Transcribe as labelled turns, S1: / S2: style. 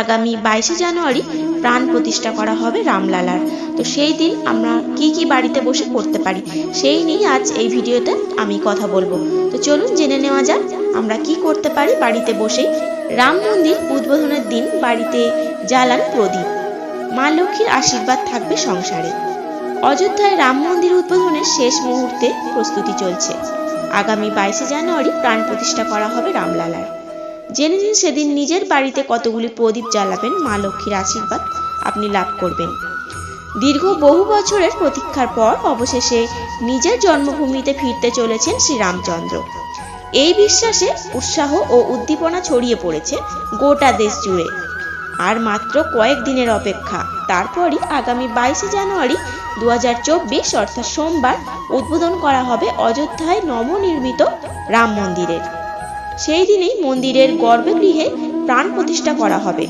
S1: আগামী 22শে জানুয়ারি প্রাণ প্রতিষ্ঠা করা হবে রামলালার। তো সেই দিন আমরা কি কি বাড়িতে বসে করতে পারি সেই নিয়ে আজ এই ভিডিওতে আমি কথা বলবো। তো চলুন জেনে নেওয়া যাক আমরা কি করতে পারি বাড়িতে বসেই। রাম মন্দির উদ্বোধনের দিন বাড়িতে জ্বালান প্রদীপ, মা লক্ষ্মীর আশীর্বাদ থাকবে সংসারে। অযোধ্যায় রাম মন্দির উদ্বোধনের শেষ মুহূর্তে প্রস্তুতি চলছে। আগামী 22শে জানুয়ারি প্রাণ প্রতিষ্ঠা করা হবে রামলালার। জেনে নিন সেদিন নিজের বাড়িতে কতগুলি প্রদীপ জ্বালাবেন মা লক্ষ্মীর আশীর্বাদ আপনি লাভ করবেন। দীর্ঘ বহু বছরের প্রতীক্ষার পর অবশেষে নিজের জন্মভূমিতে ফিরতে চলেছেন শ্রীরামচন্দ্র। এই বিশ্বাসে উৎসাহ ও উদ্দীপনা ছড়িয়ে পড়েছে গোটা দেশ জুড়ে। আর মাত্র কয়েক দিনের অপেক্ষা, তারপরই আগামী 22শে জানুয়ারি 2024 অর্থাৎ সোমবার উদ্বোধন করা হবে অযোধ্যায় নবনির্মিত রাম মন্দিরের। সেই দিনেই মন্দিরের গর্ভগৃহে প্রাণ প্রতিষ্ঠা করা হবে।